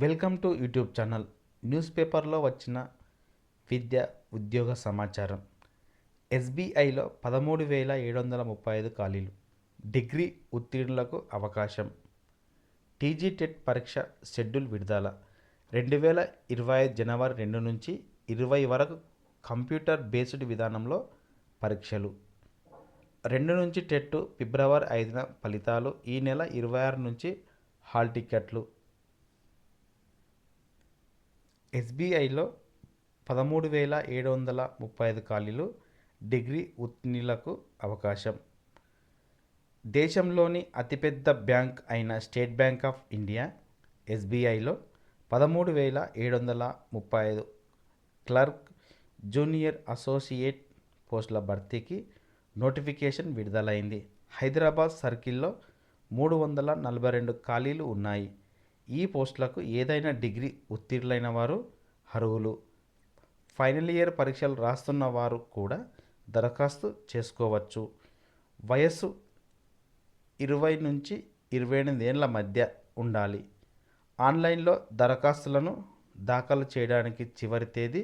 Welcome to YouTube channel. News పేపర్లో వచ్చిన విద్య ఉద్యోగ సమాచారం. ఎస్బీఐలో 13,735 ఖాళీలు. డిగ్రీ ఉత్తీర్ణులకు అవకాశం. టీజీ టెట్ పరీక్ష షెడ్యూల్ విడుదల. 2025 జనవరి 2 నుంచి 20 వరకు కంప్యూటర్ బేస్డ్ విధానంలో పరీక్షలు. 2 నుంచి టెట్, ఫిబ్రవరి 5న ఫలితాలు. ఈ నెల 26 నుంచి హాల్ టికెట్లు. ఎస్బీఐలో 13,735 ఖాళీలు. డిగ్రీ ఉత్తీర్ణులకు అవకాశం. దేశంలోని అతిపెద్ద బ్యాంక్ అయిన స్టేట్ బ్యాంక్ ఆఫ్ ఇండియా ఎస్బీఐలో 13,735 క్లర్క్, జూనియర్ అసోసియేట్ పోస్టుల భర్తీకి నోటిఫికేషన్ విడుదలైంది. హైదరాబాద్ సర్కిల్లో 342 ఖాళీలు ఉన్నాయి. ఈ పోస్టులకు ఏదైనా డిగ్రీ ఉత్తీర్ణులైన వారు అర్హులు. ఫైనల్ ఇయర్ పరీక్షలు రాస్తున్న వారు కూడా దరఖాస్తు చేసుకోవచ్చు. వయస్సు 20 నుంచి 28 ఏళ్ల మధ్య ఉండాలి. ఆన్లైన్లో దరఖాస్తులను దాఖలు చేయడానికి చివరి తేదీ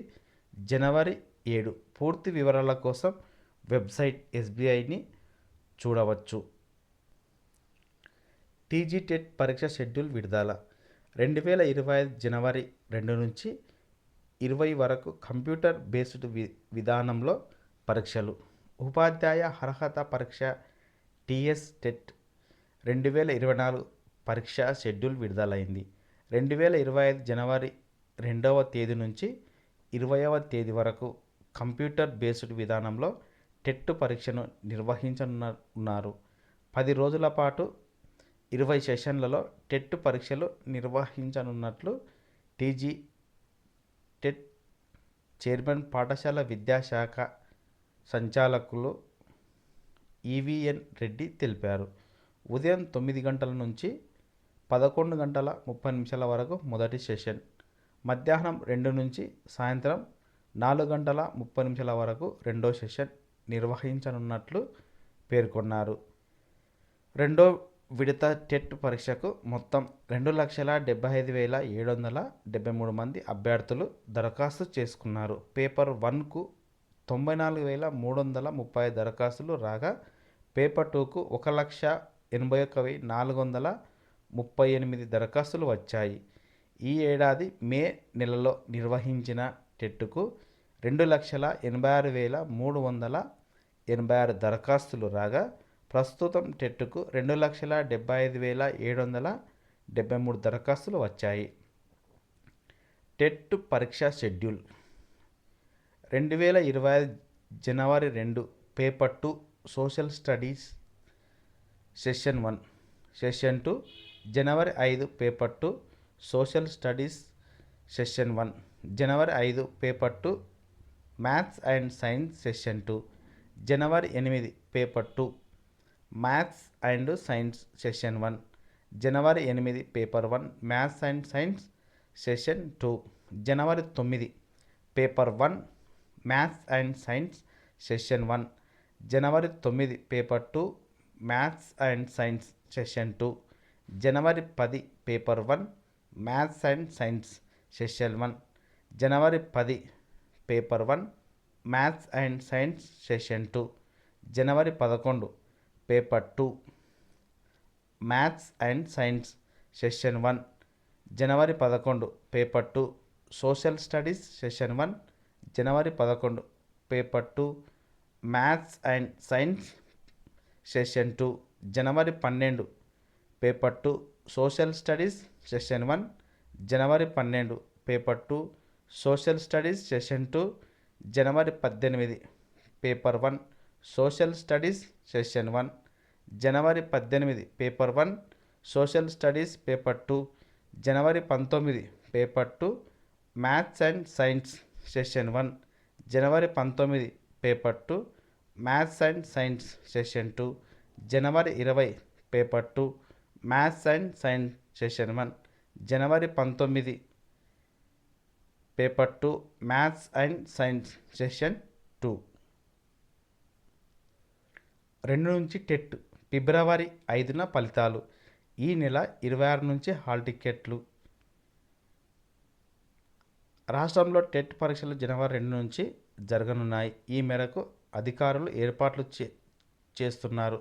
జనవరి 7. పూర్తి వివరాల కోసం వెబ్సైట్ ఎస్బీఐని చూడవచ్చు. టీజీ టెట్ పరీక్ష షెడ్యూల్ విడుదల. 2025 జనవరి 2 నుంచి 20 వరకు కంప్యూటర్ బేస్డ్ విధానంలో పరీక్షలు. ఉపాధ్యాయ అర్హత పరీక్ష టీఎస్ టెట్ 2024 పరీక్ష షెడ్యూల్ విడుదలైంది. 2025 జనవరి 2వ తేదీ నుంచి 20వ తేదీ వరకు కంప్యూటర్ బేస్డ్ విధానంలో టెట్ పరీక్షను నిర్వహించనున్నారు. 10 రోజుల పాటు 20 సెషన్లలో టెట్ పరీక్షలు నిర్వహించనున్నట్లు టీజీ టెట్ చైర్మన్, పాఠశాల విద్యాశాఖ సంచాలకులు ఈవీఎన్ రెడ్డి తెలిపారు. ఉదయం 9 గంటల నుంచి 11:30 వరకు మొదటి సెషన్, మధ్యాహ్నం 2 నుంచి సాయంత్రం 4:30 వరకు రెండో సెషన్ నిర్వహించనున్నట్లు పేర్కొన్నారు. రెండో విడత టెట్ పరీక్షకు మొత్తం 2,75,773 మంది అభ్యర్థులు దరఖాస్తు చేసుకున్నారు. పేపర్ 1కు 94,330 దరఖాస్తులు రాగా, పేపర్ 2కు 1,81,438 దరఖాస్తులు వచ్చాయి. ఈ ఏడాది మే నెలలో నిర్వహించిన టెట్కు 2,86,386 దరఖాస్తులు రాగా, ప్రస్తుతం టెట్కు 2,75,773 దరఖాస్తులు వచ్చాయి. టెట్ పరీక్ష schedule. 2025 January 2 paper 2 social studies session 1. Session 2 January 5 paper 2 social studies session 1. January 5 paper 2 maths and science session 2. January 8 paper 2 maths and science session 1. January 8 paper 1 maths and science session 2. January 9 paper 1 maths and science session 1. January 9 paper 2 maths and science session 2. January 10 paper 1 maths and science session 1. January 10 paper 1 maths and science session 2. January 11 paper 2 maths and science session 1. January 11 paper 2 social studies session 1. January 11 paper 2 maths and science session 2. January 12 paper 2 social studies session 1. January 12 paper 2 social studies session 2. January 18 paper 1 social studies session 1. January 18 paper 1 social studies paper 2. January 19 paper 2 maths and science session 1. January 19 paper 2 maths and science session 2. January 20 paper 2 maths and science session 1. January 19 paper 2 maths and science session 2. 2 నుంచి TET, ఫిబ్రవరి 5న ఫలితాలు. ఈ నెల 26 నుంచి hall టికెట్లు. రాష్ట్రంలో TET పరీక్షలు జనవరి 2 నుంచి జరగనున్నాయి. ఈ మేరకు అధికారులు ఏర్పాట్లు చేస్తున్నారు.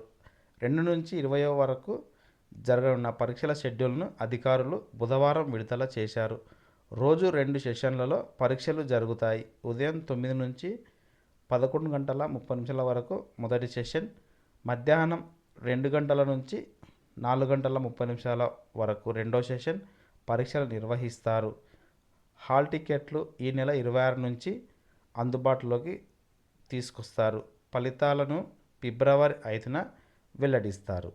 2 నుంచి 20 వరకు జరగనున్న పరీక్షల షెడ్యూల్ను అధికారులు బుధవారం విడుదల చేశారు. రోజు 2 సెషన్లలో పరీక్షలు జరుగుతాయి. ఉదయం 9 నుంచి 11:30 వరకు మొదటి సెషన్, మధ్యాహ్నం 2 గంటల నుంచి 4:30 వరకు రెండో సెషన్ పరీక్షలు నిర్వహిస్తారు. హాల్ టికెట్లు ఈ నెల 26 నుంచి అందుబాటులోకి తీసుకొస్తారు. ఫలితాలను ఫిబ్రవరి 5న వెల్లడిస్తారు.